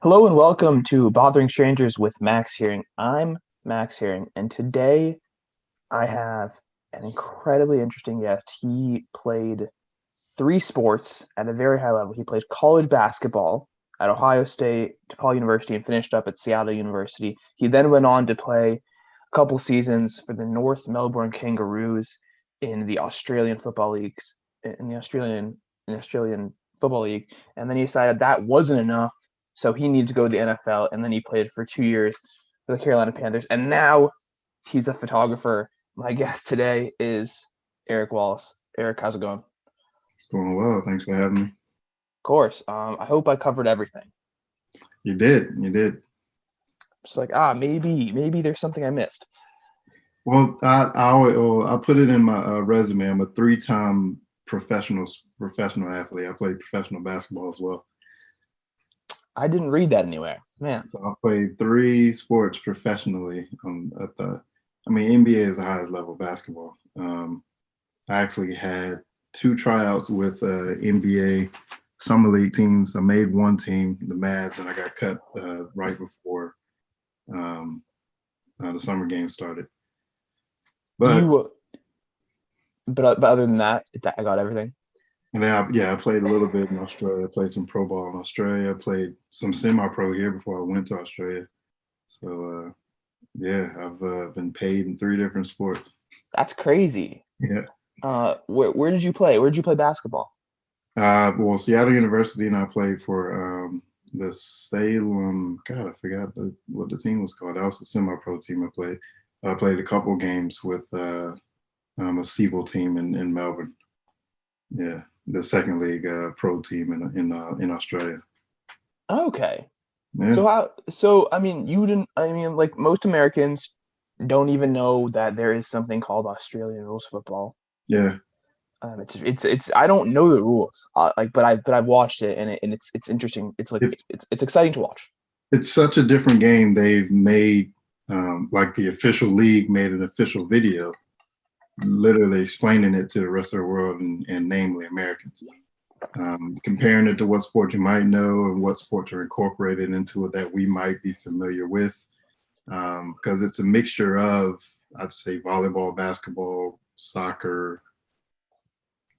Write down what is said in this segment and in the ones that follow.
Hello and welcome to Bothering Strangers with Max Hearing. I'm Max Hearing, and today I have an incredibly interesting guest. He played three sports at a very high level. He played college basketball at Ohio State, DePaul University, and finished up at Seattle University. He then went on to play a couple seasons for the North Melbourne Kangaroos in the Australian Football Leagues, in the Australian Football League, and then he decided that wasn't enough, so he needed to go to the NFL, and then he played for 2 years for the Carolina Panthers, and now he's a photographer. My guest today is Eric Wallace. Eric, how's it going? Of It's going well. Thanks for having me. course. I hope I covered everything. You did. You did. Just like, maybe there's something I missed. Well, I put it in my resume. I'm a three-time professional athlete. I played professional basketball as well. I didn't read that anywhere, man. So I played three sports professionally. NBA is the highest level of basketball. I actually had two tryouts with NBA summer league teams. I made one team, the Mavs, and I got cut right before the summer game started. But But other than that, I got everything. and then I played a little bit in Australia. I played some pro ball in Australia. I played some semi-pro here before I went to Australia. So I've been paid in three different sports. That's crazy. Yeah. Where did you play? Where did you play basketball? Well, Seattle University, and I played for the Salem. God, I forgot what the team was called. That was a semi-pro team I played. I played a couple games with a Siebel team in Melbourne. Yeah, the second league pro team in Australia. Okay. Yeah, So I mean, you didn't. I mean, like most Americans don't even know that there is something called Australian rules football. yeah. It's I don't know the rules. But I've watched it, and it's interesting. It's like It's it's exciting to watch. it's such a different game. They've made like the official league made an official video, literally explaining it to the rest of the world and namely Americans. Comparing it to what sport you might know and what sports are incorporated into it that we might be familiar with. Because it's a mixture of, I'd say, volleyball, basketball, soccer,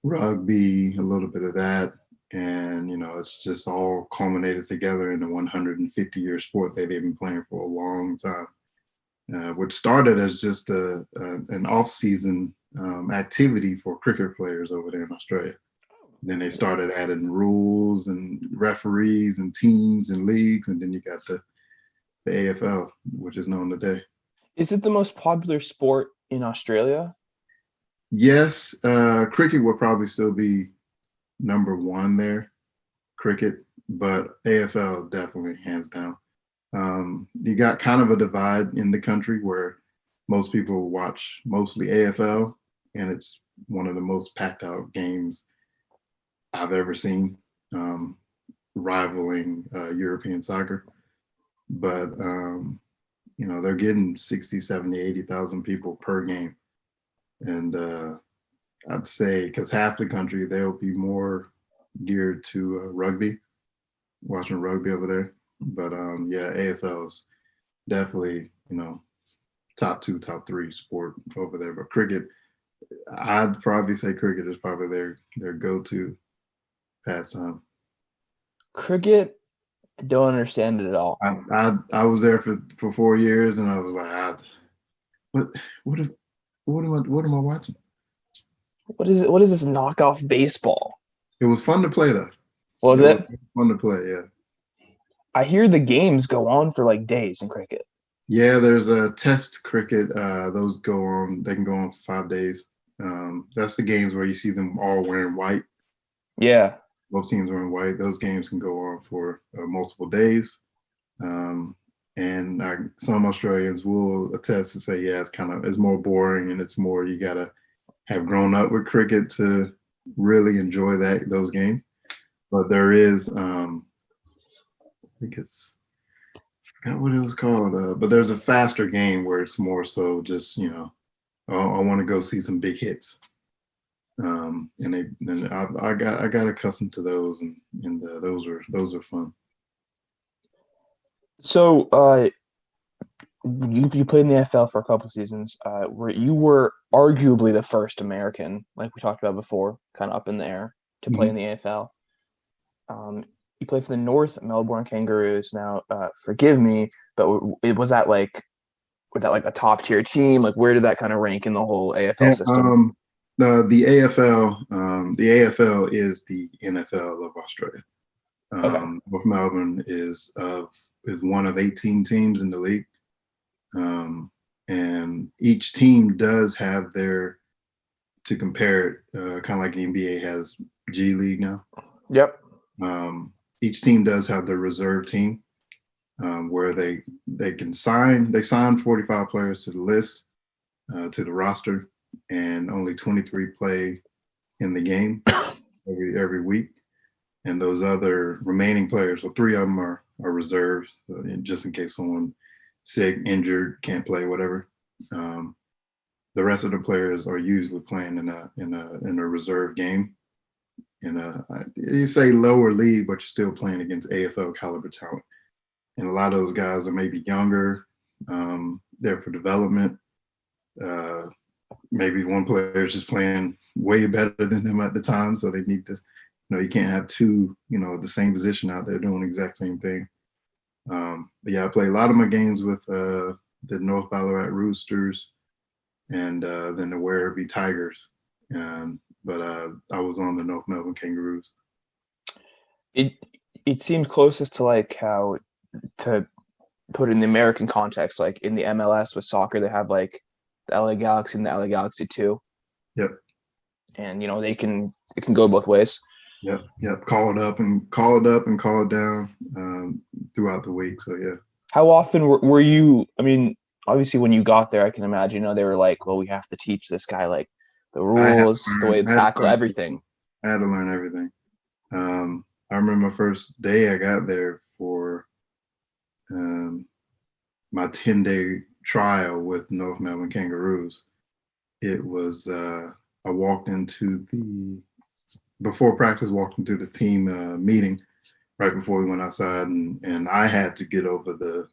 rugby, a little bit of that. And, it's just all culminated together in a 150-year sport that they've been playing for a long time. Which started as just an off-season activity for cricket players over there in Australia. Then they started adding rules and referees and teams and leagues, and then you got the AFL, which is known today. Is it the most popular sport in Australia? Yes, cricket would probably still be number one there, cricket, but AFL definitely hands down. You got kind of a divide in the country where most people watch mostly AFL, and it's one of the most packed out games I've ever seen, rivaling European soccer. But, they're getting 60, 70, 80,000 people per game. And I'd say because half the country, they'll be more geared to rugby, watching rugby over there. But AFL's definitely, top two, top three sport over there. But cricket, I'd probably say cricket is probably their go-to pastime. Cricket, I don't understand it at all. I was there for 4 years, and I was like, what what if, what am I watching? What is it? What is this knockoff baseball? It was fun to play though. Was It was it? fun to play. Yeah. I hear the games go on for like days in cricket. Yeah, there's a test cricket. Those go on. They can go on for 5 days. That's the games where you see them all wearing white. Yeah. Both teams wearing white. Those games can go on for multiple days. And some Australians will attest to say, yeah, it's more boring, and it's more you gotta have grown up with cricket to really enjoy those games. But there is, I think I forgot what it was called, but there's a faster game where it's more so just I want to go see some big hits. And I got accustomed to those, and those are fun. So, you played in the NFL for a couple seasons, where you were arguably the first American, like we talked about before, kind of up in the air to play in Mhm. the AFL. You play for the North Melbourne Kangaroos. Now, forgive me, but was that like a top tier team? Like, where did that kind of rank in the whole AFL Yeah, system? the AFL is the NFL of Australia. Okay, North Melbourne is one of 18 teams in the league, and each team does have their to compare it, kind of like the NBA has G League now. yep. Um, each team does have their reserve team, where they sign 45 players to the list, to the roster, and only 23 play in the game every week. And those other remaining players, so three of them are reserves, just in case someone sick, injured, can't play, whatever. Um, the rest of the players are usually playing in a reserve game in a, you say lower league, but you're still playing against AFL caliber talent. And a lot of those guys are maybe younger, there for development. Uh, Maybe one player is just playing way better than them at the time, so they need to, you can't have two, the same position out there doing the exact same thing. But yeah, I play a lot of my games with the North Ballarat Roosters and then the Werribee Tigers. But I was on the North Melbourne Kangaroos. It it seems closest to like how to put it in the American context, like in the MLS with soccer, they have like the LA Galaxy and the LA Galaxy 2, Yep, and it can go both ways. yep. Call it down throughout the week. So yeah. How often were you? I mean, obviously, when you got there, I can imagine, they were like, well, we have to teach this guy like the I had to rules, the way learn. to tackle everything. I had to learn everything. I remember my first day I got there for um, my 10-day trial with North Melbourne Kangaroos. It was I walked into the before practice, walked into the team meeting right before we went outside, and I had to get over the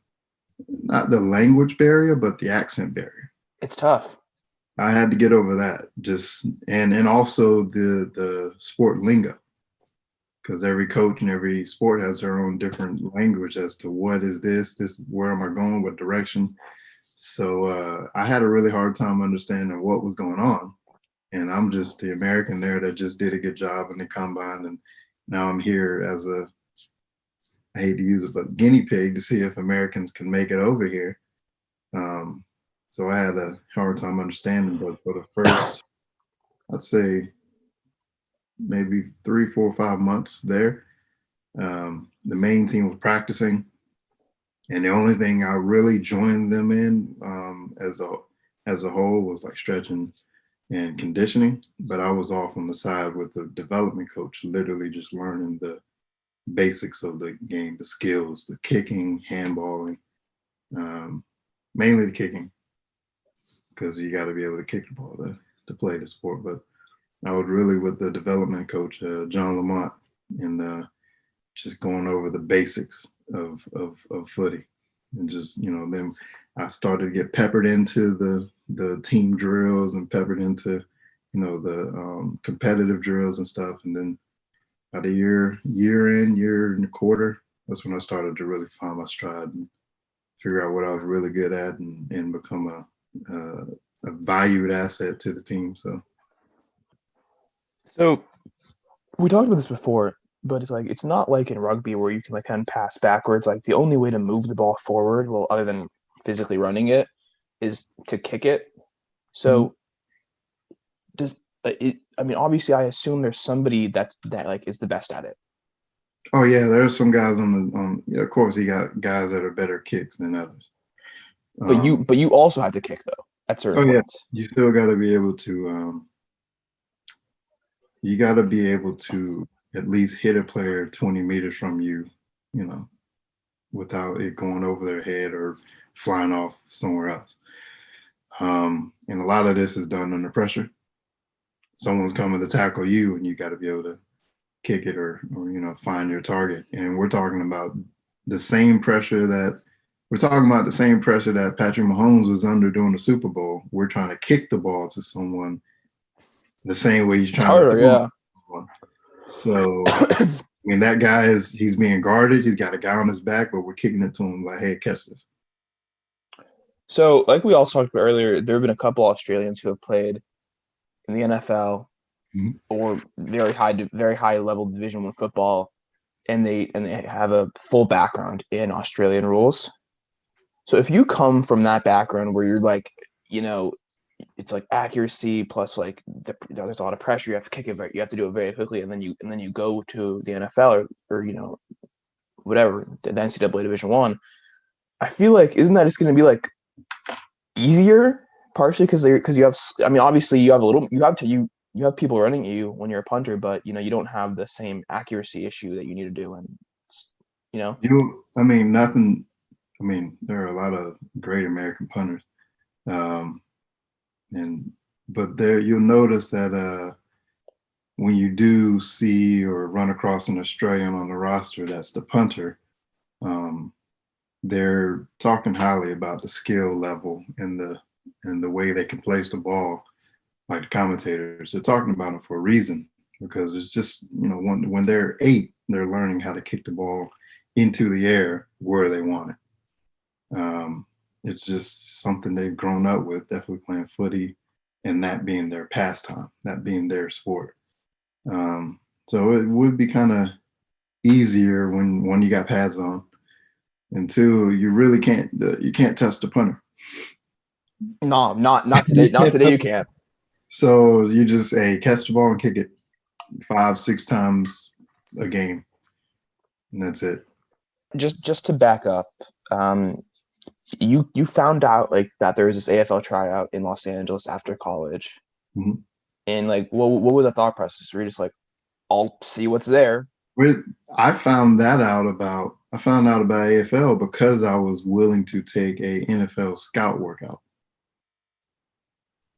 not the language barrier, but the accent barrier. It's tough. I had to get over that, just and also the sport lingo, because every coach and every sport has their own different language as to what is this, where am I going, what direction. So I had a really hard time understanding what was going on, and I'm just the American there that just did a good job in the combine, and now I'm here as a, I hate to use it, but guinea pig to see if Americans can make it over here. Um, so I had a hard time understanding, but for the first, I'd say maybe 3, 4, 5 months there, the main team was practicing, and the only thing I really joined them in as a whole was like stretching and conditioning. But I was off on the side with the development coach, literally just learning the basics of the game, the skills, the kicking, handballing, um, mainly the kicking, because you got to be able to kick the ball to play the sport. But I was really with the development coach, John Lamont, and just going over the basics of footy, and just then I started to get peppered into the team drills and peppered into the competitive drills and stuff, and then about a year and a quarter, that's when I started to really find my stride and figure out what I was really good at, and become a valued asset to the team. So So we talked about this before, but it's like it's not like in rugby where you can like kind of pass backwards. Like the only way to move the ball forward, well, other than physically running it, is to kick it. mhm. So does it? I mean, obviously, I assume there's somebody that like is the best at it. Oh yeah, there's some guys yeah, of course you got guys that are better kicks than others. Um, But you also have to kick though at certain oh yeah, points. you still got to be able to you got to be able to at least hit a player 20 meters from you, you know, without it going over their head or flying off somewhere else. And a lot of this is done under pressure. Someone's coming to tackle you, and you got to be able to kick it or find your target. And we're talking about the same pressure that we're talking about, the same pressure that Patrick Mahomes was under during the Super Bowl. We're trying to kick the ball to someone the same way he's It's trying to harder, throw it yeah. to someone. So, I mean, that guy he's being guarded. He's got a guy on his back, but we're kicking it to him like, hey, catch this. So, like we also talked about earlier, there have been a couple Australians who have played in the NFL Mhm. or very high level Division One football, and they have a full background in Australian rules. So, if you come from that background where you're like, you know, it's like accuracy plus like there's a lot of pressure, you have to kick it, you have to do it very quickly, and then you go to the NFL or whatever the NCAA Division One. I feel like isn't that just going to be like easier partially because you have, I mean, obviously you have a little you have people running at you when you're a punter, but you don't have the same accuracy issue that you need to do, and you know I mean, nothing. I mean, there are a lot of great American punters, um, and but there you'll notice that when you do see or run across an Australian on the roster that's the punter, um, they're talking highly about the skill level and the way they can place the ball. Like the commentators, they're talking about it for a reason because it's just when they're 8, they're learning how to kick the ball into the air where they want it. It's just something they've grown up with, definitely playing footy, and that being their pastime, that being their sport. So it would be kind of easier when one, you got pads on, and two, you can't touch the punter. no, not today, not today, you can't. So you just catch the ball and kick it 5-6 times a game, and that's it. Just to back up, um you found out like that there was this AFL tryout in Los Angeles after college, Mhm. and like what was the thought process? Were you just like, I'll see what's there? I found out about AFL because I was willing to take a NFL scout workout.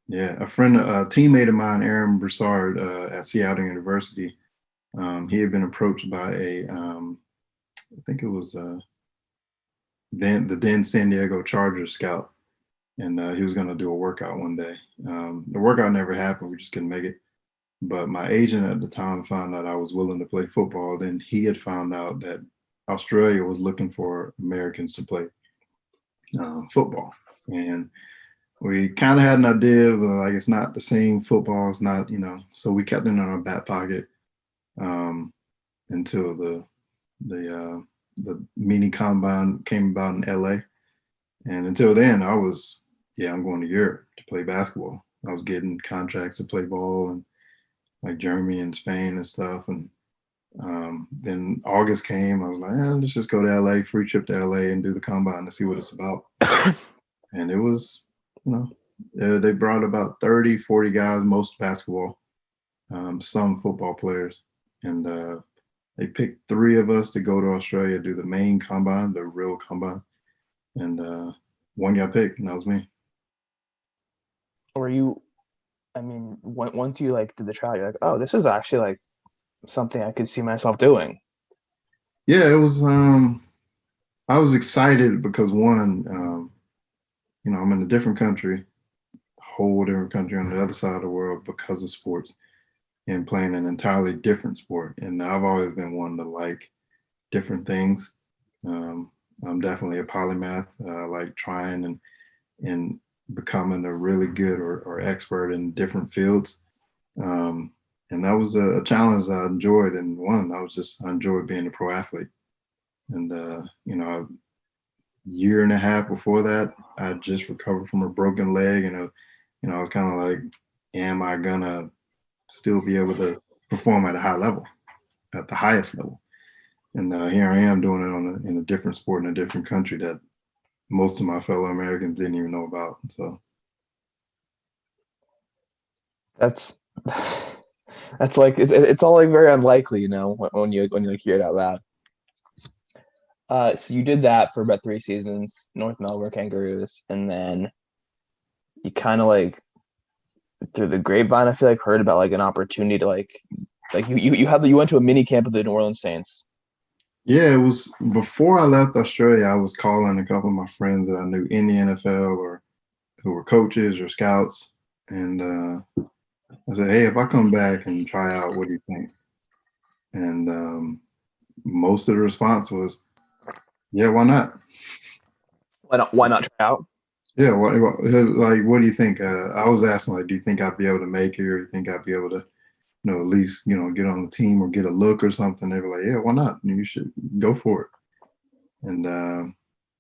Yeah, a teammate of mine, Aaron Broussard, at Seattle University, he had been approached by I think it was then San Diego Chargers scout, and he was going to do a workout one day. The workout never happened; we just couldn't make it. But my agent at the time found out I was willing to play football. Then he had found out that Australia was looking for Americans to play football, and we kind of had an idea of like it's not the same football. It's not, so we kept it in our back pocket um, until the mini combine came about in LA. And until then, I'm going to Europe to play basketball. I was getting contracts to play ball and like Germany and Spain and stuff. And then August came. I was like, let's just go to LA, free trip to LA and do the combine to see what it's about. And it was, they brought about 30, 40 guys, most basketball, some football players. And they picked 3 of us to go to Australia, do the main combine, the real combine. And one got picked, and that was me. Or you, I mean, once you like did the trial, you're like, oh, this is actually like something I could see myself doing. Yeah, it was. I was excited because one, I'm in a different country, a whole different country on the other side of the world because of sports and playing an entirely different sport. And I've always been one to like different things. Um, I'm definitely a polymath, like trying and becoming a really good or expert in different fields. Um, and that was a challenge that I enjoyed. And one, I enjoyed being a pro athlete. And, a year and a half before that, I just recovered from a broken leg. And, I was kind of like, am I going to still be able to perform at a high level, at the highest level? And here I am doing it in a different sport in a different country that most of my fellow Americans didn't even know about. So That's that's like it's all like very unlikely, when you like hear it out loud. So you did that for about 3 seasons, North Melbourne Kangaroos, and then you kind of like through the grapevine, I feel like heard about like an opportunity to like you went to a mini camp with the New Orleans Saints. Yeah, it was before I left Australia. I was calling a couple of my friends that I knew in the NFL or who were coaches or scouts, and I said, "Hey, if I come back and try out, what do you think?" And most of the response was, "Yeah, why not?" Why not try out? Yeah, like, what do you think? I was asking, like, do you think I'd be able to make it, or do you think I'd be able to, at least, get on the team or get a look or something? They were like, "Yeah, why not? You should go for it." And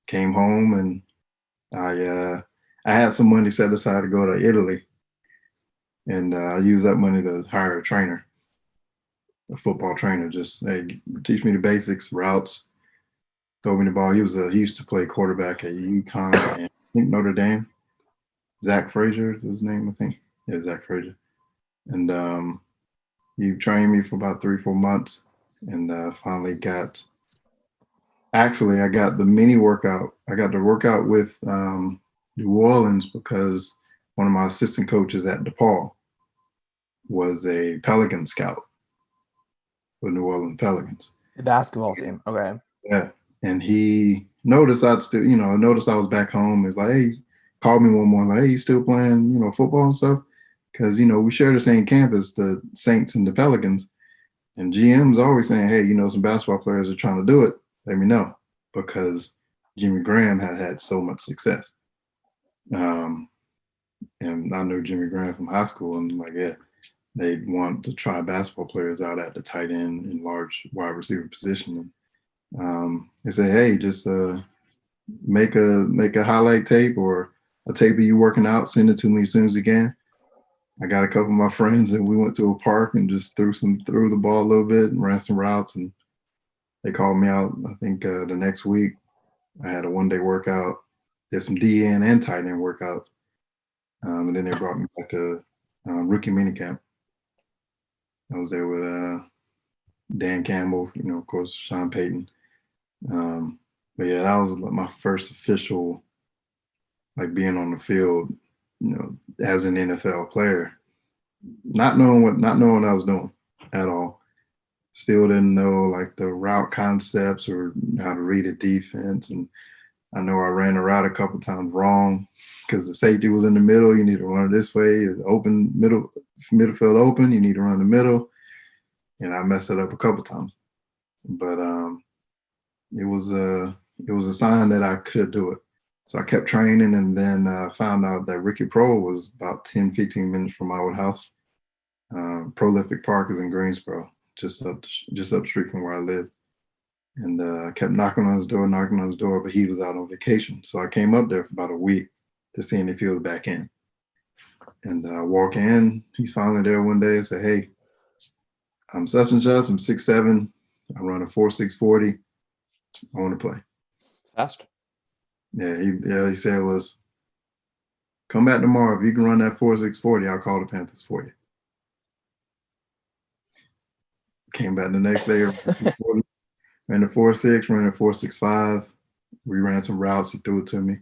came home, and I had some money set aside to go to Italy, and I used that money to hire a trainer, a football trainer. Just, hey, teach me the basics, routes, throw me the ball. He used to play quarterback at UConn and I think Notre Dame. Zach Frazier is his name, I think. Yeah, Zach Frazier. And he trained me for about 3-4 months, and finally got. Actually, I got the mini workout. I got to work out with New Orleans because one of my assistant coaches at DePaul was a Pelican scout for New Orleans Pelicans. The basketball team. Okay. Yeah. And he noticed I'd still, noticed I was back home. He's like, hey, called me one morning, like, hey, you still playing, football and stuff? Because, we share the same campus, the Saints and the Pelicans. And GM's always saying, hey, some basketball players are trying to do it. Let me know. Because Jimmy Graham had so much success. And I knew Jimmy Graham from high school, and like, yeah, they want to try basketball players out at the tight end and large wide receiver position. They say, hey, just make a highlight tape or a tape of you working out, send it to me as soon as you can. I got a couple of my friends and we went to a park and just threw the ball a little bit and ran some routes, and they called me out. I think the next week I had a 1-day workout, did some DN and tight end workouts, and then they brought me back to rookie minicamp. I was there with Dan Campbell, of course, Sean Payton. But yeah, that was my first official, like, being on the field, as an NFL player, not knowing what I was doing at all. Still didn't know, like, the route concepts or how to read a defense. And I know I ran a route a couple times wrong because the safety was in the middle. You need to run it this way. Open midfield open. You need to run the middle. And I messed it up a couple times. But it was a sign that I could do it. So I kept training, and then found out that Ricky Pro was about 10, 15 minutes from our house. Prolific Park is in Greensboro, just up the street from where I live. And I kept knocking on his door, but he was out on vacation. So I came up there for about a week to see if he was back in. And I walk in, he's finally there one day and said, hey, I'm such and such, I'm 6'7", I run a 4.6 40. I want to play. Fast. Yeah, he said it was, come back tomorrow. If you can run that 4.6 40, I'll call the Panthers for you. Came back the next day, ran the 4.6, ran the 4.65. We ran some routes. He threw it to me.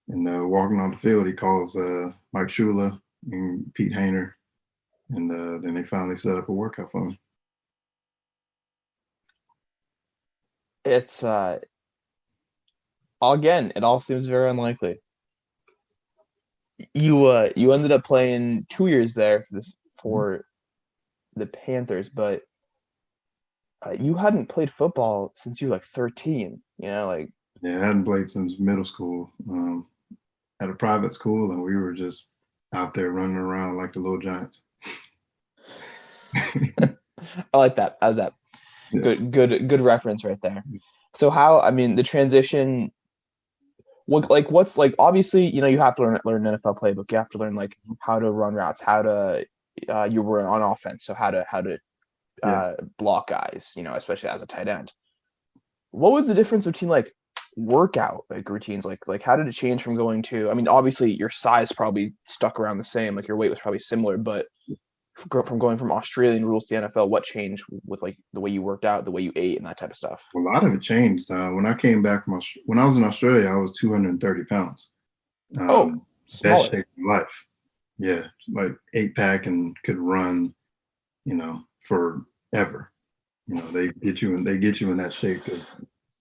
And walking on the field, he calls Mike Shula and Pete Hayner. And then they finally set up a workout for me. It's again, it all seems very unlikely. You ended up playing 2 years there for the Panthers, but you hadn't played football since you were like 13. Like, yeah, I hadn't played since middle school. At a private school, and we were just out there running around like the little giants. I like that. I like that. Yeah. Good reference right there. So the transition. What's like, obviously, you have to learn an NFL playbook. You have to learn like how to run routes, how to you were on offense, so how to block guys, especially as a tight end. What was the difference between like workout like routines? Like how did it change from going to? Obviously your size probably stuck around the same, like your weight was probably similar, but from going from Australian rules to NFL, what changed with like the way you worked out, the way you ate, and that type of stuff? A lot of it changed. When I came back when I was in Australia, I was 230 pounds. Oh, Best smaller. shape of life. Yeah, like 8-pack and could run, forever. They get you in that shape because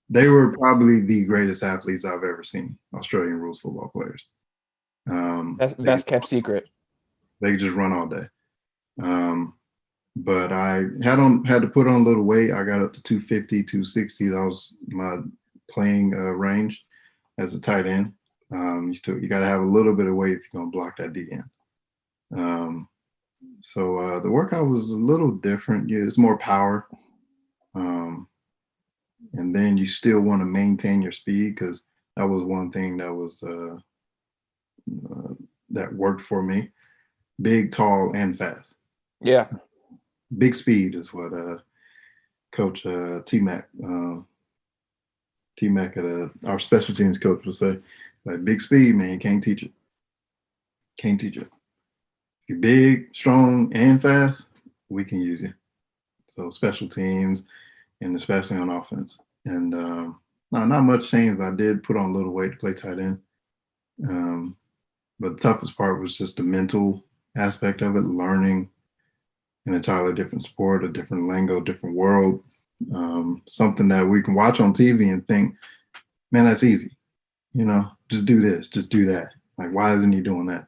they were probably the greatest athletes I've ever seen. Australian rules football players. Best kept secret. They could just run all day. But I had to put on a little weight. I got up to 250, 260. That was my playing range as a tight end. You got to have a little bit of weight if you're gonna block that D end. So the workout was a little different. Yeah, it's more power, and then you still want to maintain your speed because that was one thing that was that worked for me. Big, tall, and fast. Yeah. Big speed is what Coach T-Mac at our special teams coach would say. Like, big speed, man, you can't teach it. Can't teach it. If you're big, strong, and fast, we can use you. So special teams, and especially on offense. And no, not much changed. I did put on a little weight to play tight end. But the toughest part was just the mental aspect of it, learning an entirely different sport, a different lingo, different world, something that we can watch on TV and think, man, that's easy. Just do this, just do that. Like, why isn't he doing that?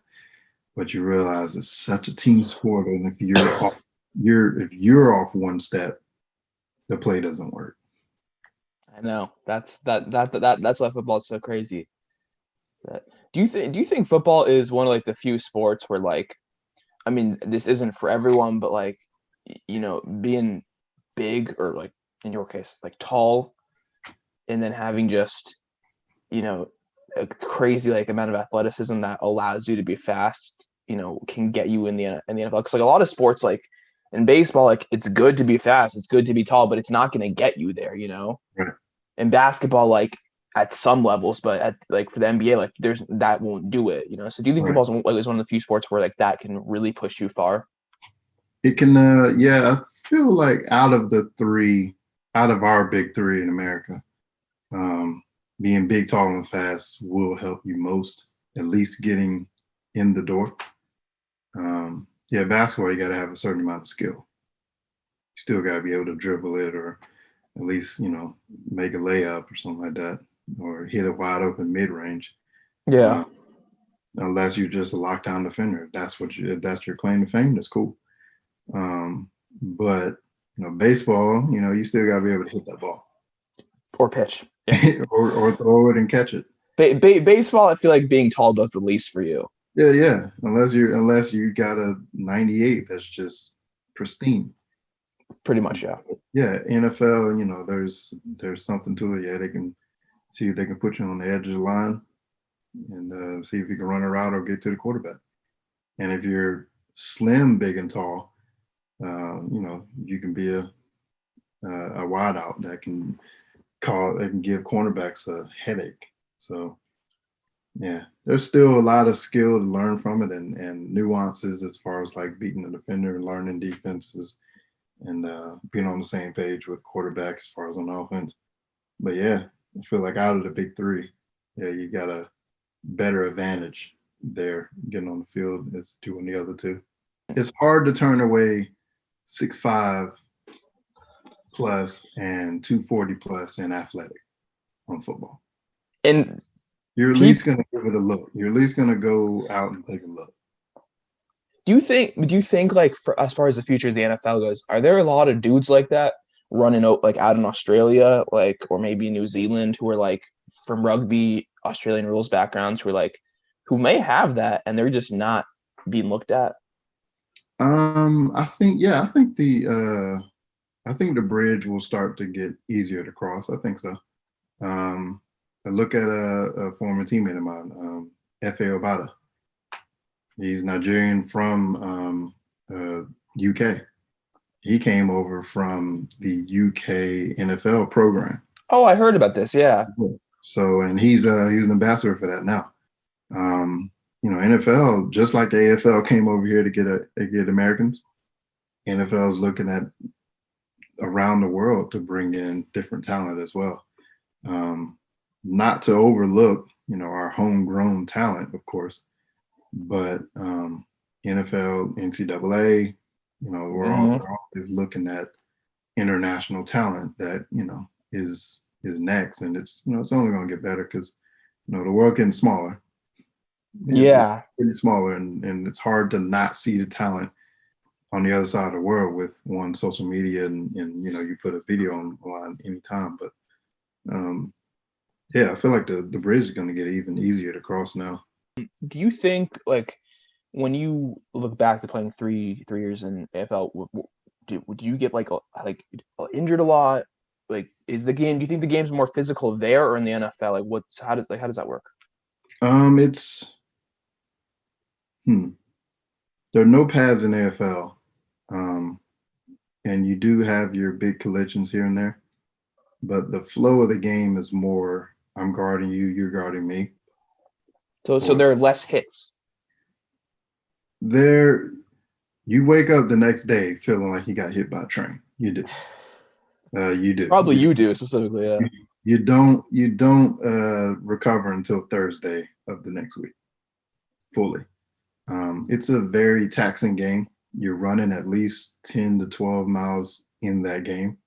But you realize it's such a team sport, and if you're off one step, the play doesn't work. I know. That's why football is so crazy. Do you think football is one of like the few sports where, like, I mean, this isn't for everyone, but like, being big, or like in your case, like tall, and then having just, a crazy like amount of athleticism that allows you to be fast, can get you in the NFL. Because like a lot of sports, like in baseball, like it's good to be fast, it's good to be tall, but it's not going to get you there, Right. In basketball, like at some levels, but at like for the NBA, like that won't do it, So do you think Right. football is one of the few sports where like that can really push you far? It can, yeah, I feel like out of our big three in America, being big, tall, and fast will help you most, at least getting in the door. Yeah, basketball, you got to have a certain amount of skill. You still got to be able to dribble it, or at least, make a layup or something like that, or hit a wide open mid range. Yeah. Unless you're just a lockdown defender. If that's your claim to fame, that's cool. But baseball, you still got to be able to hit that ball Or pitch. Yeah. or throw it and catch it. Baseball, I feel like being tall does the least for you. Yeah. Unless you got a 98 that's just pristine. Pretty much, yeah. Yeah, NFL, there's something to it. Yeah, they can see if they can put you on the edge of the line and see if you can run a route or get to the quarterback. And if you're slim, big, and tall, you can be a wideout that can give cornerbacks a headache. So yeah, there's still a lot of skill to learn from it, and nuances as far as like beating the defender, learning defenses, and being on the same page with quarterback as far as on offense. But yeah, I feel like out of the big three, yeah, you got a better advantage there getting on the field as doing the other two. It's hard to turn away 6'5" plus and 240 plus and athletic on football. And you're at least going to give it a look. You're at least going to go out and take a look. Do you think like, for as far as the future of the NFL goes, are there a lot of dudes like that running like out in Australia, like, or maybe New Zealand, who are like from rugby, Australian rules backgrounds, who may have that and they're just not being looked at? I think the bridge will start to get easier to cross. I think so. I look at a former teammate of mine, F.A. Obata. He's Nigerian from UK. He came over from the UK NFL program. Oh, I heard about this. Yeah. So, and he's an ambassador for that now. NFL, just like the AFL came over here to get Americans, NFL is looking at around the world to bring in different talent as well. Not to overlook, our homegrown talent, of course, but NFL, NCAA, we're always looking at international talent that is next, and it's only going to get better because the world's getting smaller. It's Yeah. getting smaller, and it's hard to not see the talent on the other side of the world with one social media and you put a video on anytime. But yeah, I feel like the bridge is going to get even easier to cross now. Do you think, like, when you look back to playing three years in AFL, do you get like injured a lot? Like, do you think the game's more physical there or in the NFL? Like, how does that work? It's there are no pads in AFL, and you do have your big collisions here and there, but the flow of the game is more, I'm guarding you, you're guarding me. So there are less hits. You wake up the next day feeling like you got hit by a train. You do. You do. Probably you do specifically, yeah. You don't recover until Thursday of the next week fully. It's a very taxing game. You're running at least 10 to 12 miles in that game.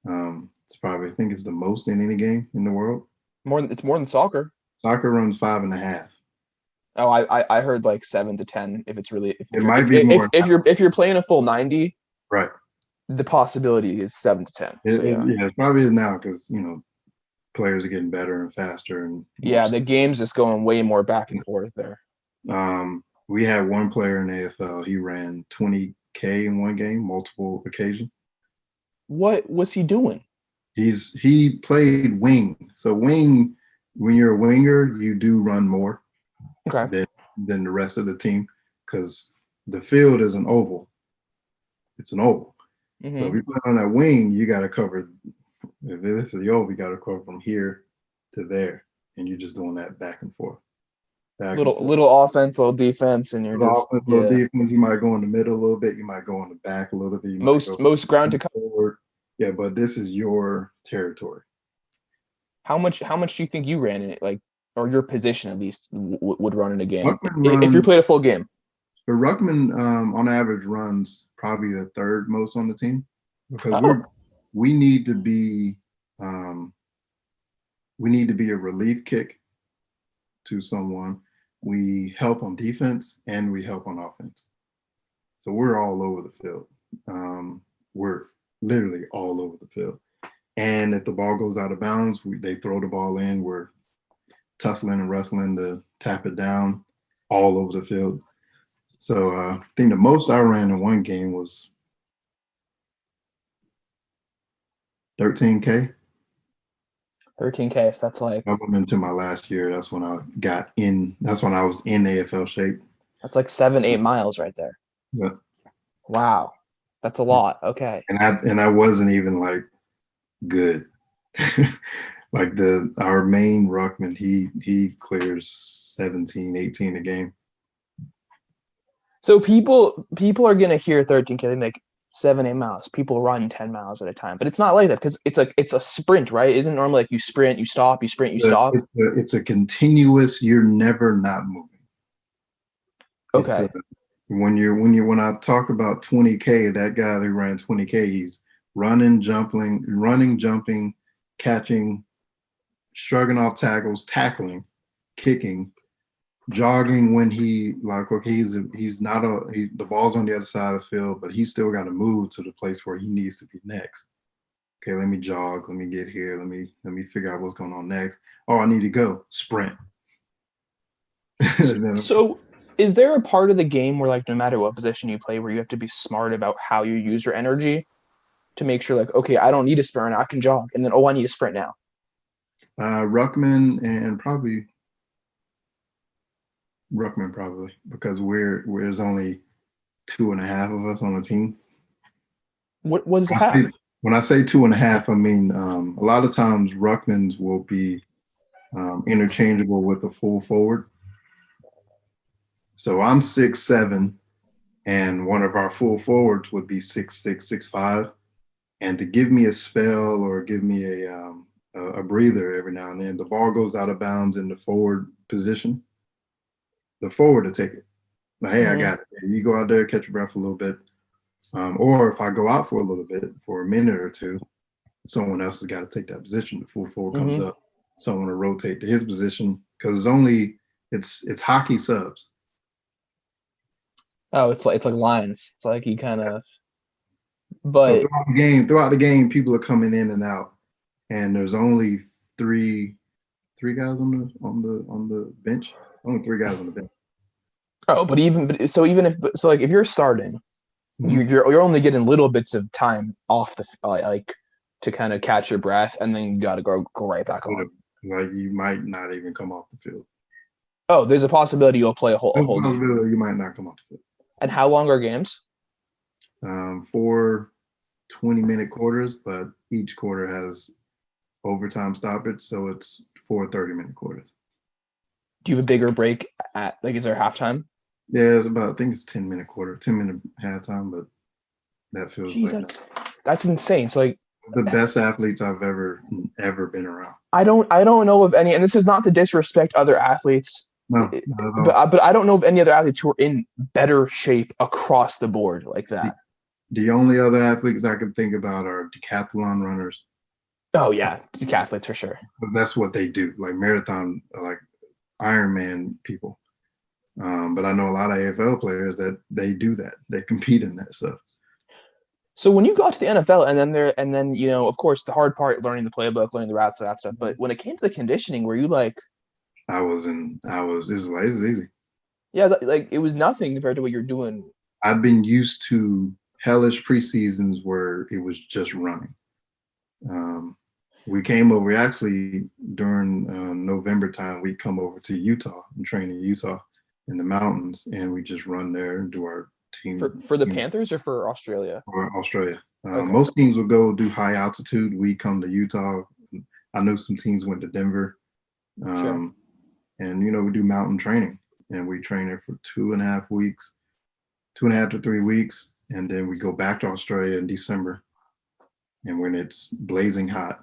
It's probably, I think it's the most in any game in the world. It's more than soccer. Soccer runs 5.5. Oh, I heard like 7 to 10 if it's really it might be more if you're playing a full 90, right? The possibility is 7 to 10. It probably is now because players are getting better and faster and the game's just going way more back and forth there. We had one player in AFL. He ran 20K in one game, multiple occasions. What was he doing? He played wing. So wing, when you're a winger, you do run more than the rest of the team because the field is an oval. It's an oval. Mm-hmm. So if you play on that wing, you got to cover. If this is the oval, you got to cover from here to there, and you're just doing that back and forth. Little offense, little defense, and you're just little defense. You might go in the middle a little bit. You might go in the back a little bit. Most ground to cover. Forward. Yeah, but this is your territory. How much do you think you ran in it, like, or your position at least would run in a game if you played a full game? But Ruckman, on average, runs probably the third most on the team because we need to be a relief kick to someone. We help on defense and we help on offense. So we're all over the field. We're literally all over the field. And if the ball goes out of bounds, they throw the ball in. We're tussling and wrestling to tap it down all over the field. So I think the most I ran in one game was 13K. 13K, so that's like. I went into my last year. That's when I got in. That's when I was in AFL shape. That's like 7-8 miles right there. Yeah. Wow, that's a lot. Okay. And I wasn't even like good. Like our main ruckman, he clears 17, 18 a game. So people are gonna hear 13K, they make 7-8 miles. People run 10 miles at a time, but it's not like that because it's a sprint, right? Isn't it normally like you sprint, you stop, you sprint, you stop? It's a continuous. You're never not moving. Okay. When I talk about 20K, that guy who ran 20K, he's running, jumping, catching, shrugging off tackles, tackling, kicking, jogging when he's not the ball's on the other side of the field, but he's still got to move to the place where he needs to be next. Okay, let me jog, let me get here, let me figure out what's going on next. Oh, I need to go sprint. So is there a part of the game where, like, no matter what position you play, where you have to be smart about how you use your energy to make sure, like, okay, I don't need to sprint, I can jog, and then I need to sprint now? Ruckman and probably because there's only 2.5 of us on the team. What is half? When I say 2.5, I mean a lot of times ruckmans will be interchangeable with a full forward. So I'm 6'7", and one of our full forwards would be 6'6", 6'5", and to give me a spell or give me a breather every now and then, the ball goes out of bounds in the forward position. The forward to take it. Like, hey, I got it. You go out there, catch your breath a little bit. Or if I go out for a little bit, for a minute or two, someone else has got to take that position. The full forward comes up, someone to rotate to his position because it's hockey subs. Oh, it's like lines. It's like you kind of. So But throughout the game, people are coming in and out, and there's only three guys on the bench. Only three guys on the bench. but even if you're starting, you're only getting little bits of time off the like to kind of catch your breath, and then you got to go right back on. Like you might not even come off the field. Oh, there's a possibility you'll play a whole game. You might not come off the field. And how long are games? 4 20-minute quarters, but each quarter has overtime stoppage, so it's 4 30-minute quarters. Do you have a bigger break at is there halftime? Yeah, it's about, I think it's 10-minute quarter, 10-minute halftime, but that feels that's insane. So the best athletes I've ever been around. I don't know of any, and this is not to disrespect other athletes. No, not at all. But I don't know of any other athletes who are in better shape across the board like that. The only other athletes I can think about are decathlon runners. Oh yeah, decathletes for sure. But that's what they do, like marathon, like Ironman people. But I know a lot of AFL players that they do that. They compete in that stuff. So when you got to the NFL, and then of course, the hard part, learning the playbook, learning the routes, that stuff. But when it came to the conditioning, were you like? It was easy. Yeah, like it was nothing compared to what you're doing. I've been used to hellish preseasons where it was just running. We came over, actually during November time, we come over to Utah and train in Utah in the mountains, and we just run there and do our team. For the Panthers or for Australia? For Australia. Okay. Most teams would go do high altitude. We come to Utah. I know some teams went to Denver. Sure. And, we do mountain training, and we train there for 2.5 weeks, 2.5 to 3 weeks. And then we go back to Australia in December. And when it's blazing hot,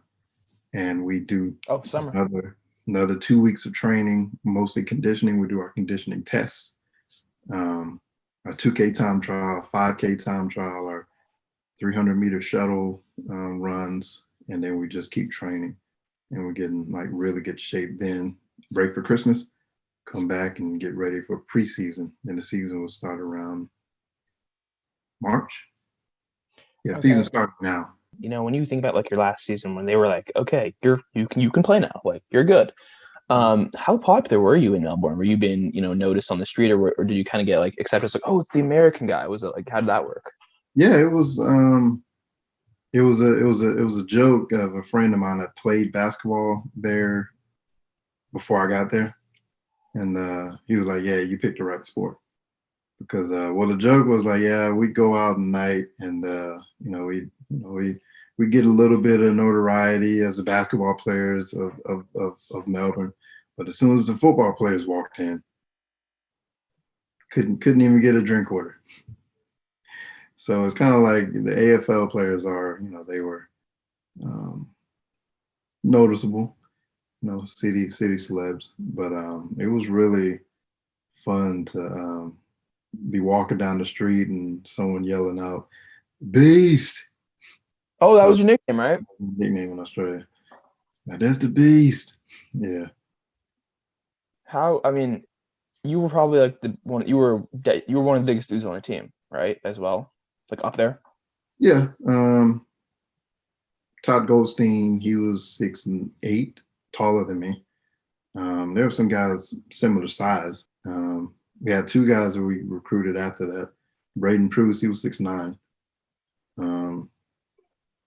and we do summer. Another 2 weeks of training, mostly conditioning. We do our conditioning tests, our 2K time trial, 5K time trial, our 300-meter shuttle runs, and then we just keep training, and we're getting like really good shape. Then break for Christmas, come back and get ready for preseason, and the season will start around March. Yeah, okay. Season starts now. When you think about like your last season, when they were like, okay, you can play now, like you're good. How popular were you in Melbourne? Were you being noticed on the street, or did you kind of get like accepted as like, oh, it's the American guy? Was it like, how did that work? Yeah, it was a joke of a friend of mine that played basketball there before I got there, and he was like, yeah, you picked the right sport. Because the joke was like, yeah, we'd go out at night, and we get a little bit of notoriety as the basketball players of Melbourne, but as soon as the football players walked in, couldn't even get a drink order. So it's kind of like the AFL players are, they were noticeable, city celebs, but it was really fun to be walking down the street and someone yelling out, "Beast!" Oh, that was your nickname, right? Nickname in Australia. Now, that's the Beast. Yeah. You were probably like you were one of the biggest dudes on the team, right? As well, like up there. Yeah. Todd Goldstein, he was 6'8", taller than me. There were some guys similar size. We had 2 guys that we recruited after that. Braden Pruce, he was 6'9".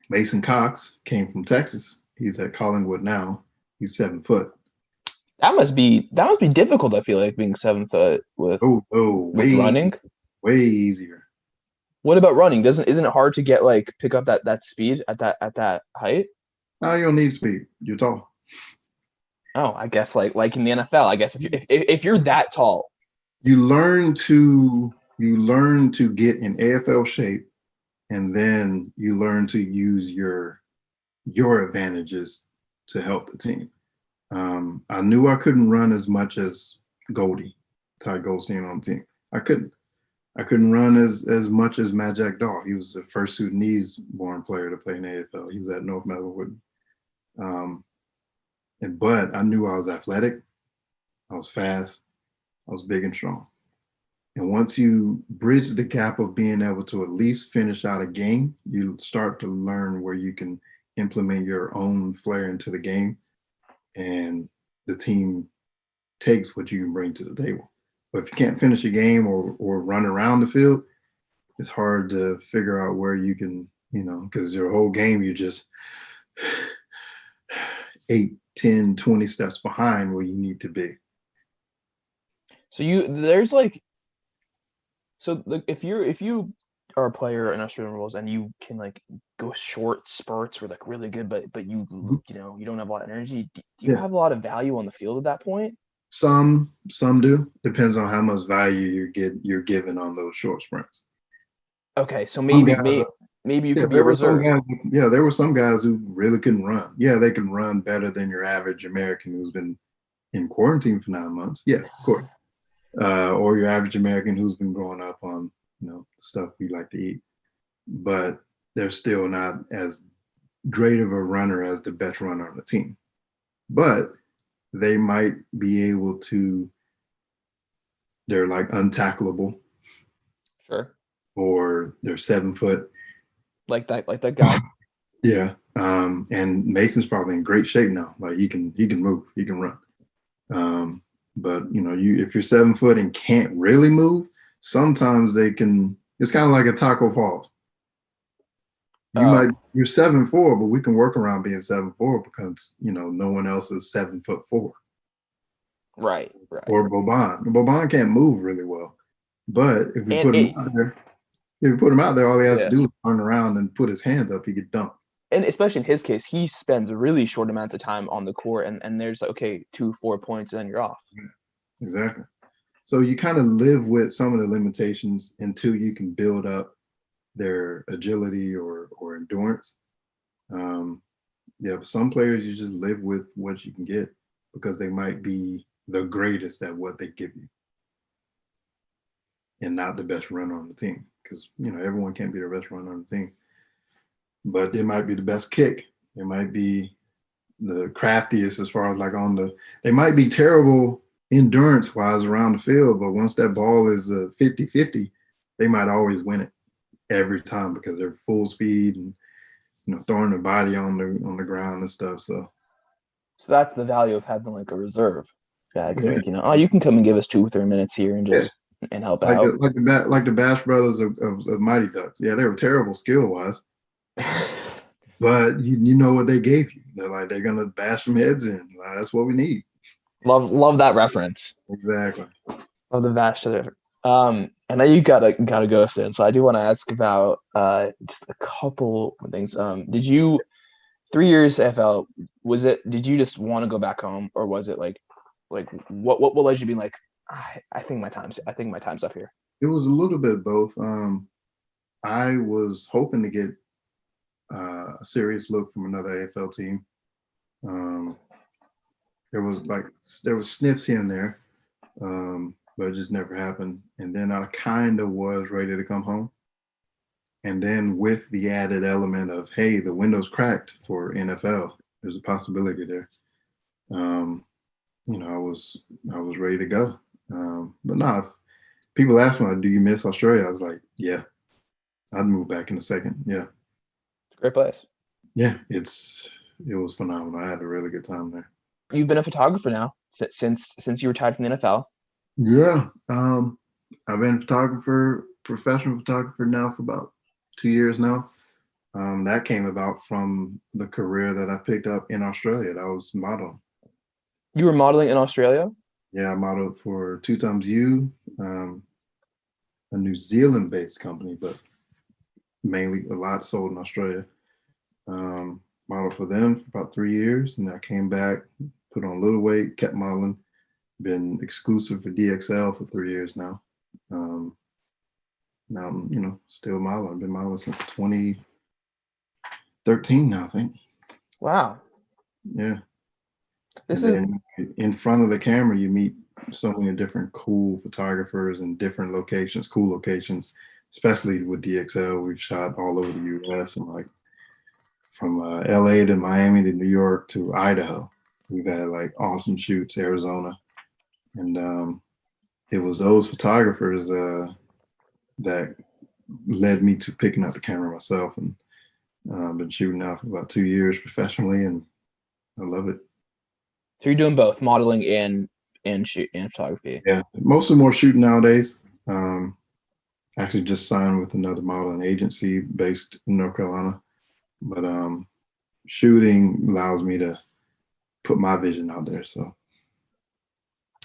Mason Cox came from Texas. He's at Collingwood now. He's 7 foot. That must be difficult. I feel like being 7 foot with running. Way easier. What about running? Isn't it hard to get pick up that speed at that height? No, you don't need speed. You're tall. Oh, I guess like in the NFL, I guess if you're that tall, you learn to get in AFL shape, and then you learn to use your advantages to help the team. I knew I couldn't run as much as Goldie, Todd Goldstein on the team. I couldn't. I couldn't run as much as Mad Jack Daw. He was the first Sudanese-born player to play in the AFL. He was at North Melbourne. But I knew I was athletic. I was fast. I was big and strong. And once you bridge the gap of being able to at least finish out a game, you start to learn where you can implement your own flair into the game, and the team takes what you can bring to the table. But if you can't finish a game or run around the field, it's hard to figure out where you can, because your whole game, you just 8, 10, 20 steps behind where you need to be. So if you are a player in Australian rules and you can like go short spurts or like really good, but you don't have a lot of energy, do you have a lot of value on the field at that point? Some do. Depends on how much value you're given on those short sprints. Okay, so maybe you could be a reserve. There were some guys who really couldn't run. Yeah, they can run better than your average American who's been in quarantine for 9 months. Yeah, of course. Or your average American who's been growing up on stuff we like to eat, but they're still not as great of a runner as the best runner on the team. But they might be able to. They're like untackleable. Sure. Or they're 7 foot. Like that guy. Yeah. And Mason's probably in great shape now. Like he can move, he can run. But if you're 7 foot and can't really move, sometimes they can. It's kind of like a Taco Falls. You're 7'4", but we can work around being 7'4" because no one else is 7'4". Right. Or Boban can't move really well, but if we put him out there, all he has to do is turn around and put his hand up. He could dunk. And especially in his case, he spends a really short amount of time on the court, and there's 2-4 points, and then you're off. Exactly. So you kind of live with some of the limitations until you can build up their agility or endurance. But some players you just live with what you can get because they might be the greatest at what they give you and not the best runner on the team, because everyone can't be the best runner on the team, but they might be the best kick. They might be the craftiest as far as they might be terrible endurance wise around the field, but once that ball is 50-50, they might always win it every time because they're full speed and throwing their body on the ground and stuff. So that's the value of having like a reserve guy, because you can come and give us 2 or 3 minutes here and just and help out. Like the Bash Brothers of Mighty Ducks. Yeah, they were terrible skill wise, but you know what they gave you. They're gonna bash some heads in. That's what we need. Love that reference. Exactly. Love the Bash. I know you gotta go soon, so I do want to ask about just a couple of things. Did you 3 years AFL? Did you just want to go back home, or was it like what led you being like, I think my time's up here? It was a little bit of both. I was hoping to get a serious look from another AFL team. There was sniffs here and there, but it just never happened. And then I kind of was ready to come home. And then with the added element of, hey, the window's cracked for NFL, there's a possibility there. I was ready to go. But no, if people ask me, do you miss Australia? I was like, yeah, I'd move back in a second. Yeah. It's a great place. Yeah, it was phenomenal. I had a really good time there. You've been a photographer now since you retired from the NFL. Yeah. I've been professional photographer now for about 2 years now. That came about from the career that I picked up in Australia. That was modeling. You were modeling in Australia? Yeah, I modeled for 2XU, a New Zealand-based company, but mainly a lot sold in Australia. Modeled for them for about 3 years, and I came back, put on a little weight, kept modeling. Been exclusive for DXL for 3 years now. Now I'm, still modeling. I've been modeling since 2013 now, I think. Wow. Yeah. In front of the camera, you meet so many different cool photographers in different locations, cool locations, especially with DXL. We've shot all over the US and like from LA to Miami to New York to Idaho. We've had like awesome shoots, Arizona. And it was those photographers that led me to picking up the camera myself. And been shooting now for about 2 years professionally, and I love it. So you're doing both modeling and shoot and photography. Yeah, mostly more shooting nowadays. Actually, just signed with another modeling agency based in North Carolina, but shooting allows me to put my vision out there. So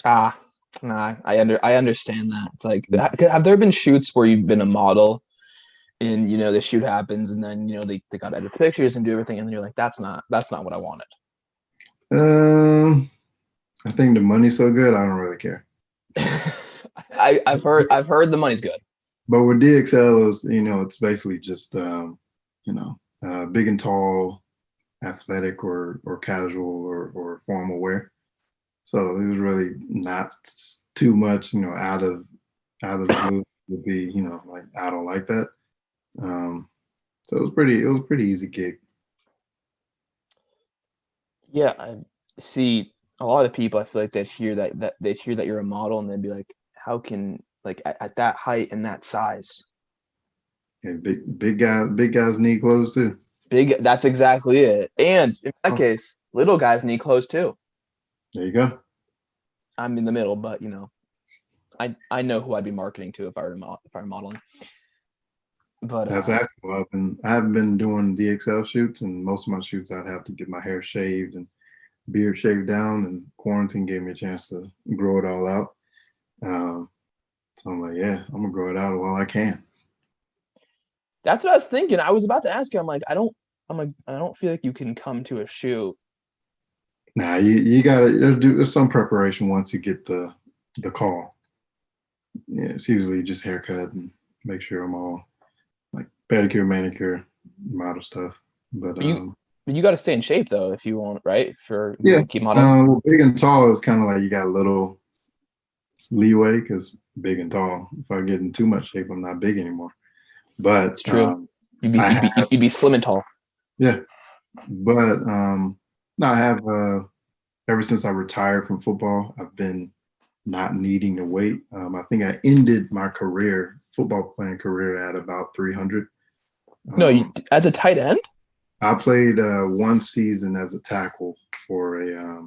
No, I understand that. It's like, have there been shoots where you've been a model and the shoot happens and then they got to edit the pictures and do everything and then you're like, that's not what I wanted. I think the money's so good, I don't really care. I've heard the money's good. But with DXL, it's basically just big and tall, athletic or casual or formal wear. So it was really not too much, out of the blue would be, like I don't like that. So it was pretty easy gig. Yeah, I see a lot of people. I feel like they'd hear that you're a model and they'd be like, how can like at that height and that size? And big guys need clothes too. That's exactly it. And in that case, little guys need clothes too. There you go. I'm in the middle, but I know who I'd be marketing to if I were modeling. But that's actually I haven't been doing DXL shoots, and most of my shoots I'd have to get my hair shaved and beard shaved down, and quarantine gave me a chance to grow it all out. So I'm like, yeah, I'm gonna grow it out while I can. That's what I was thinking. I was about to ask you. I don't feel like you can come to a shoot. Nah, you gotta do some preparation once you get the call. Yeah, it's usually just haircut and make sure I'm all like pedicure, manicure, model stuff. But you got to stay in shape though if you want, right? For yeah, keep modeling. well, big and tall is kind of like you got a little leeway because big and tall. If I get in too much shape, I'm not big anymore. But It's true. You'd be slim and tall. Yeah, but no, I have ever since I retired from football, I've been not needing to weight. I think I ended my football playing career at about 300. No, as a tight end? I played one season as a tackle for a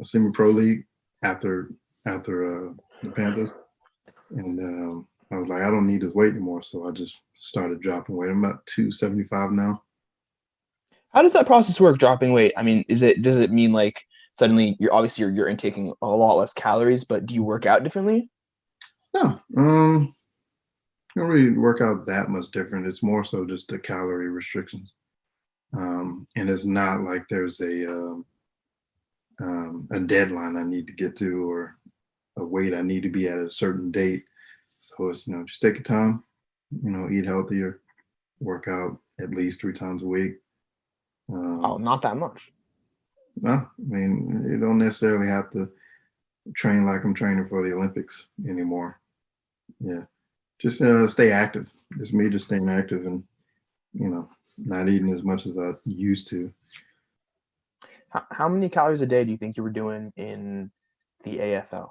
semi-pro league after the Panthers, and I was like, I don't need this weight anymore, so I just started dropping weight. I'm about 275 now. How does that process work, dropping weight? I mean, does it mean like suddenly you're intaking a lot less calories, but do you work out differently? No, don't really work out that much different. It's more so just the calorie restrictions, and it's not like there's a deadline I need to get to or a weight I need to be at a certain date. So it's just take your time, eat healthier, work out at least 3 times a week. Oh, not that much. No, I mean you don't necessarily have to train like I'm training for the Olympics anymore. Yeah, just stay active. It's me just staying active and not eating as much as I used to. How many calories a day do you think you were doing in the AFL?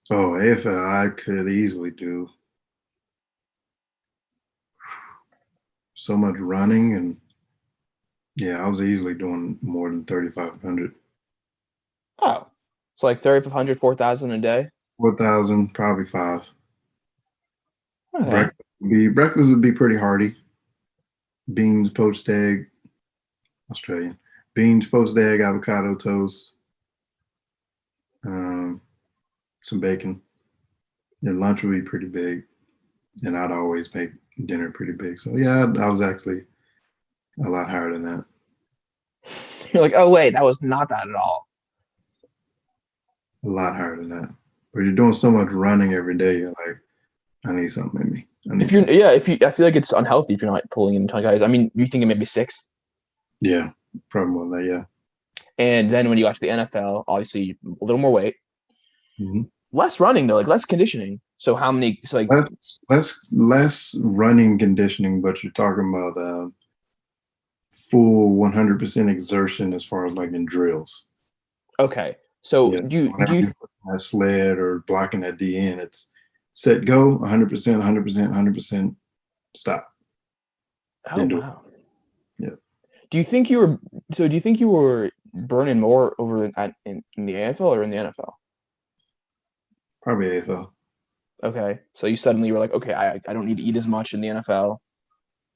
Oh, AFL, I could easily do so much running, and yeah, I was easily doing more than 3,500. Oh, so like 3,500, 4,000 a day? 4,000, probably 5. Okay. Breakfast would be pretty hearty. Beans, poached egg, Australian. Beans, poached egg, avocado toast, some bacon. And lunch would be pretty big. And I'd always make dinner pretty big. So yeah, I was actually a lot higher than that. You're like, oh wait, that was not that at all. A lot higher than that. But you're doing so much running every day, you're like, I need something in me. I feel like it's unhealthy if you're not pulling in ton of calories. I mean, you think it maybe 6? Yeah, probably more than that, yeah. And then when you got to the NFL, obviously a little more weight, Mhm. less running though, like less conditioning. So how many? So like, Less running conditioning, but you're talking about full 100% exertion as far as like in drills. okay. So Yeah, do whenever you you're putting that sled or blocking that DN, it's set, go, 100%, 100%, 100%, stop, oh then do it. wow. Yeah, Do you think you were do you think you were burning more over in the AFL or in the NFL? probably AFL. Okay. So you suddenly were like, okay, I don't need to eat as much in the NFL.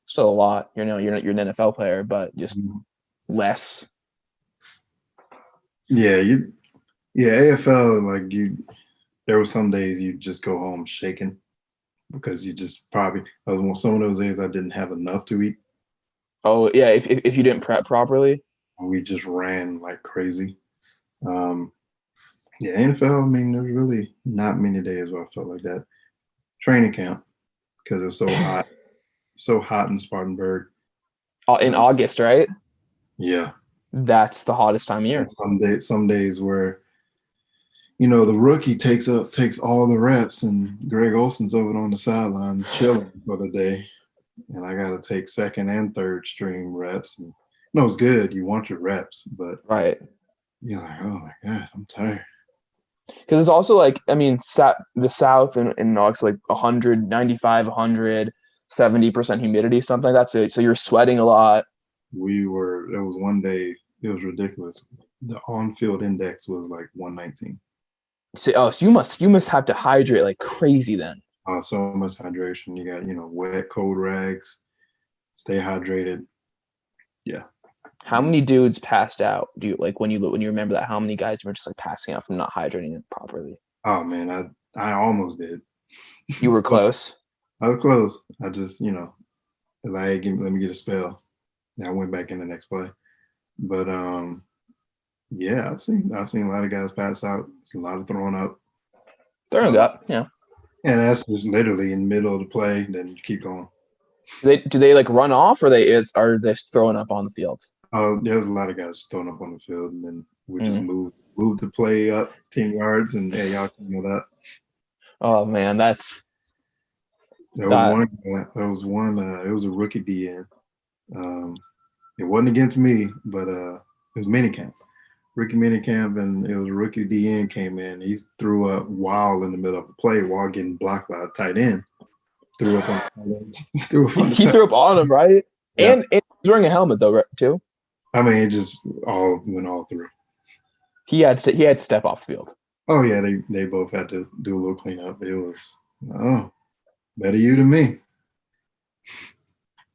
Still a lot. You're an NFL player, but just Mhm. less. Yeah, yeah, AFL, like there were some days you just go home shaking because you just probably, some of those days I didn't have enough to eat. Oh yeah, if you didn't prep properly. We just ran like crazy. Um, yeah, NFL, I mean, there's really not many days where I felt like that. Training camp, because it was so hot in Spartanburg. In Um, August, right? yeah, That's the hottest time of and year. some days where the rookie takes all the reps, and Greg Olson's over on the sideline chilling for the day, and I got to take second and third string reps. And no, it's good. You want your reps, but Right. you're like, oh my god, I'm tired. Because it's also like, I mean, the South in August, like 195, 170% humidity, something like that. So you're sweating a lot. There was one day, it was ridiculous. The on-field index was like 119. So you must have to hydrate like crazy then. So much hydration. You got, wet, cold rags, stay hydrated. Yeah. How many dudes passed out? Do you like when you remember that? How many guys were just like passing out from not hydrating it properly? Oh man, I almost did. You were But close. I was close. I just, like, let me get a spell. And I went back in the next play. But yeah, I've seen a lot of guys pass out. It's a lot of throwing up. Throwing Um, up, yeah. and that's just literally in the middle of the play, then you keep going. Do they like run off or are they throwing up on the field? There was a lot of guys throwing up on the field, and then we just Mm. move the play up 10 yards, and hey, y'all can know that. Oh man, that's There was that. one. There was one. It was a rookie DN. Um, it wasn't against me, but it was minicamp, rookie minicamp, and it was a rookie DN came in. He threw up while in the middle of the play, while getting blocked by a tight end. Threw up on the tight end. Threw up on the He tight. threw up on him, right? Yeah, And he's wearing a helmet though, right, too. I mean, it just all went all through. He had to step off the field. Oh yeah, they both had to do a little cleanup. It was better you than me.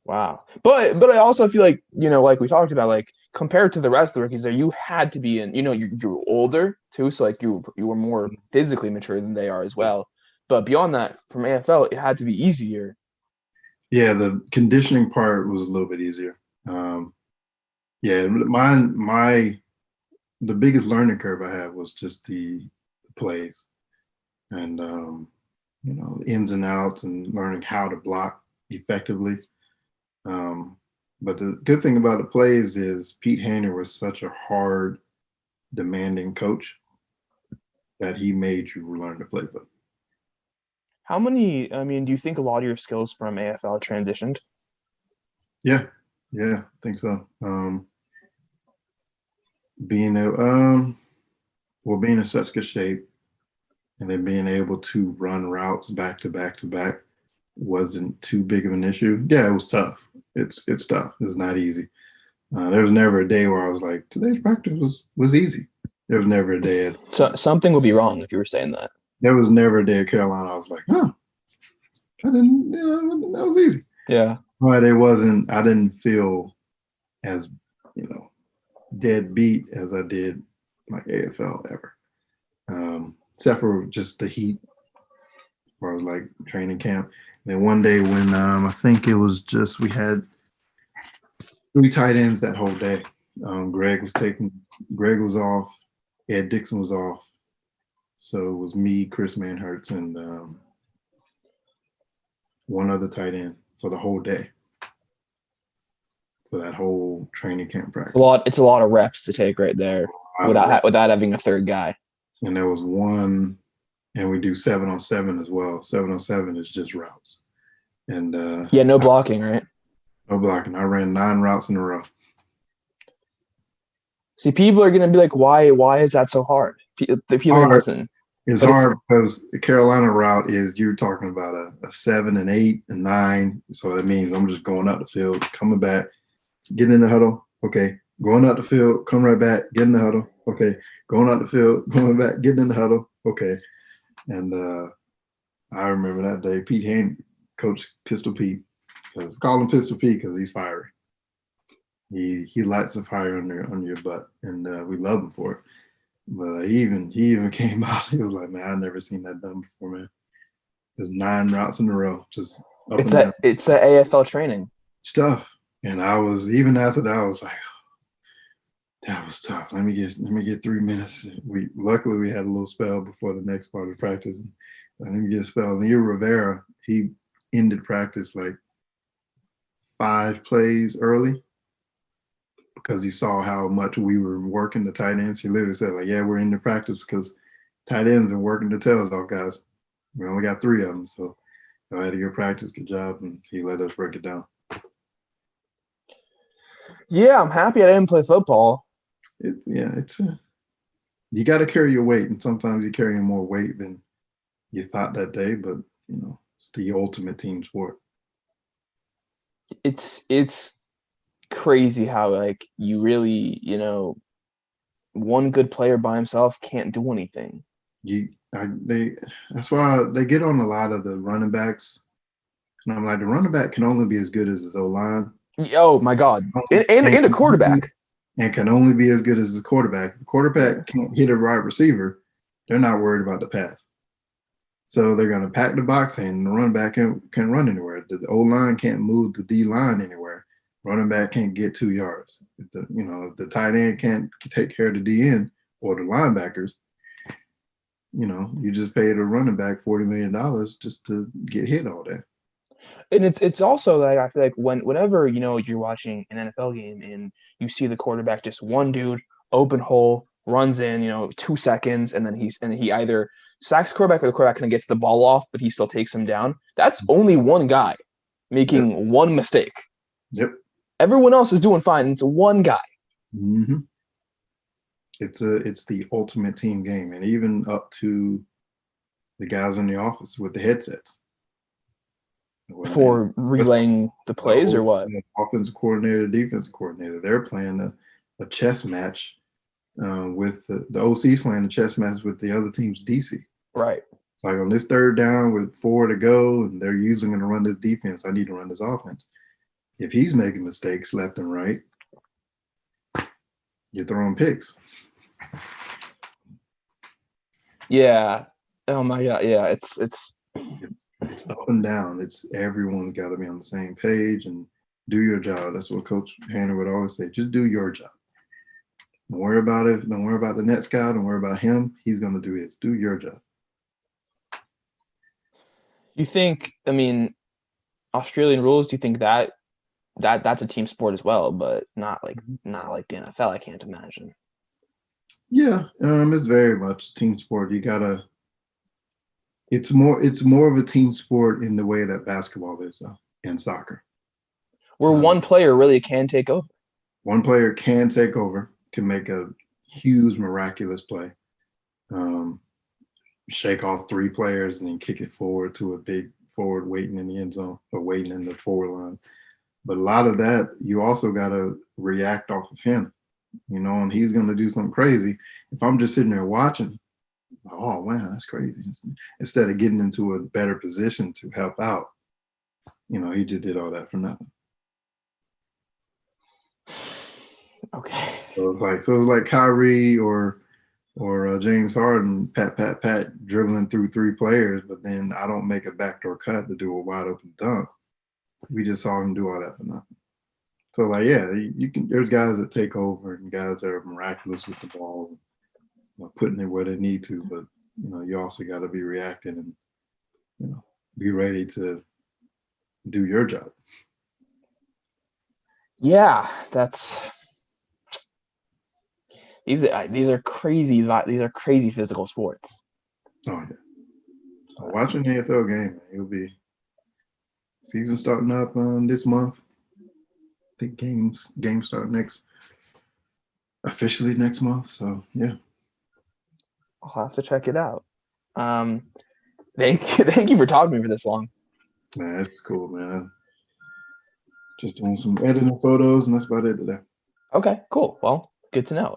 Wow. But I also feel like, like we talked about, like compared to the rest of the rookies there, you had to be you're older too, so like you were more physically mature than they are as well. But beyond that, from AFL, it had to be easier. Yeah, the conditioning part was a little bit easier. Yeah, the biggest learning curve I had was just the plays and ins and outs and learning how to block effectively. Um, but the good thing about the plays is Pete Haney was such a hard, demanding coach that he made you learn to play. But How many, I mean, do you think a lot of your skills from AFL transitioned? yeah, yeah, I think so. Being a being in such good shape and then being able to run routes back to back to back wasn't too big of an issue. Yeah, it was tough. It's tough. It's not easy. There was never a day where I was like, today's practice was easy. There was never a day. So something would be wrong if you were saying that. There was never a day at Carolina I was like, huh, I didn't. That was easy. Yeah. But it wasn't. I didn't feel as you know dead beat as I did my AFL ever. Except for just the heat, where I was like training camp. And then one day when I think it was just we had three tight ends that whole day. Greg was off, Ed Dixon was off, so it was me, Chris Manhertz, and one other tight end for the whole day. for that whole training camp It's practice. it's a lot of reps to take right there without having a third guy. And there was one, and we do 7-on-7 as well. 7-on-7 is just routes. And no blocking, right? no blocking. I ran 9 routes in a row. See, people are gonna be like, "Why is that so hard?" The people are listening. It's hard because the Carolina route is you're talking about a 7 and 8 and 9. So that means I'm just going out the field, coming back, getting in the huddle. Okay, going out the field, come right back, get in the huddle. Okay, going out the field, going back, getting in the huddle. Okay, and I remember that day, Pete Haney, Coach Pistol Pete, call him Pistol Pete because he's fiery. He lights a fire under your butt, and we love him for it. But he even came out. He was like, "Man, I've never seen that done before, man." There's 9 routes in a row, just up and down. It's that AFL training Stuff. And I was, even after that, I was like, that was tough. Let me get 3 minutes. Luckily we had a little spell before the next part of practice. And let me get a spell. Neil Rivera, he ended practice like 5 plays early because he saw how much we were working the tight ends. He literally said, like, "Yeah, we're into practice because tight ends been working the tails off, guys. We only got 3 of them, so I had a good practice, good job," and he let us break it down. Yeah, I'm happy I didn't play football. You got to carry your weight, and sometimes you're carrying more weight than you thought that day, but it's the ultimate team sport. It's crazy how like you really one good player by himself can't do anything. That's why they get on a lot of the running backs, and I'm like, the running back can only be as good as his O-line. Oh my God, and a quarterback. And can only be as good as his quarterback. If the quarterback can't hit a wide receiver, they're not worried about the pass. So they're going to pack the box in, and the running back can't run anywhere. The O-line can't move the D-line anywhere. Running back can't get 2 yards. If the tight end can't take care of the D-end or the linebackers, you just paid a running back $40 million just to get hit all day. And it's also like I feel like whenever you're watching an NFL game and you see the quarterback, just one dude, open hole, runs in 2 seconds, and then he either sacks the quarterback or the quarterback kind of gets the ball off, but he still takes him down. That's only one guy making one mistake. Yep. Everyone else is doing fine. It's one guy. Mm-hmm. It's the ultimate team game, and even up to the guys in the office with the headsets. For relaying the plays or what? Offensive coordinator, defensive coordinator, they're playing a chess match with the OC's playing a chess match with the other team's DC. Right. It's like on this 3rd down with 4 to go, and they're using to run this defense. I need to run this offense. If he's making mistakes left and right, you're throwing picks. Yeah. Oh my God. Yeah. It's up and down. Everyone's got to be on the same page and do your job. That's what Coach Hanner would always say. Just do your job. Don't worry about it. Don't worry about the next guy. Don't worry about him. He's going to do his. Do your job. You think? I mean, Australian rules. Do you think that's a team sport as well, but not like the NFL? I can't imagine. Yeah, it's very much team sport. You gotta. It's more of a team sport in the way that basketball is, though, and soccer. Where one player really can take over. One player can take over, can make a huge, miraculous play, shake off 3 players, and then kick it forward to a big forward waiting in the end zone or waiting in the forward line. But a lot of that, you also got to react off of him, and he's going to do something crazy. If I'm just sitting there watching, oh, wow, that's crazy. Instead of getting into a better position to help out, he just did all that for nothing. Okay. So it's like Kyrie or James Harden, pat, dribbling through 3 players, but then I don't make a backdoor cut to do a wide open dunk. We just saw him do all that for nothing. So there's guys that take over and guys that are miraculous with the ball, putting it where they need to, but you also got to be reacting and be ready to do your job. Yeah, these are crazy. These are crazy physical sports. Oh yeah. So watching the AFL game, it'll be season starting up this month. I think games start officially next month. So yeah. I'll have to check it out. Thank you for talking to me for this long. Man, that's cool, man. Just doing some editing photos, and that's about it today. Okay, cool. Well, good to know.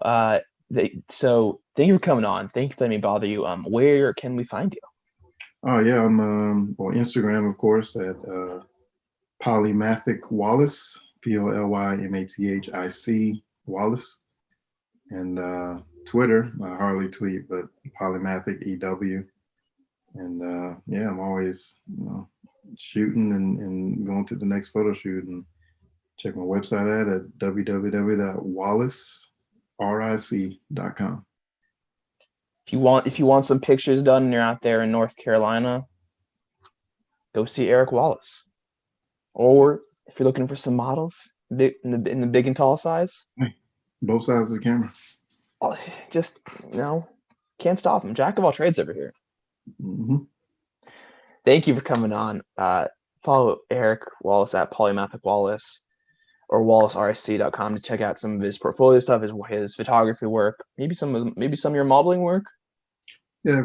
So thank you for coming on. Thank you for letting me bother you. Where can we find you? Oh yeah, I'm on Instagram, of course, at Polymathic Wallace, POLYMATHIC Wallace, and Twitter. I hardly tweet, but Polymathic EW. And yeah, I'm always shooting and going to the next photo shoot, and check my website at www.wallaceric.com. If you want some pictures done and you're out there in North Carolina, go see Eric Wallace. Or if you're looking for some models in the big and tall size, Both sides of the camera. Just can't stop him. Jack of all trades over here. Mm-hmm. Thank you for coming on. Follow Eric Wallace at Polymathic Wallace or WallaceRSC.com to check out some of his portfolio stuff, his photography work, maybe some of your modeling work. Yeah,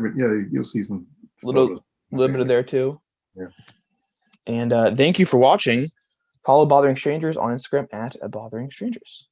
you'll see some little bit of there too. Yeah. And thank you for watching. Follow Bothering Strangers on Instagram at Bothering Strangers.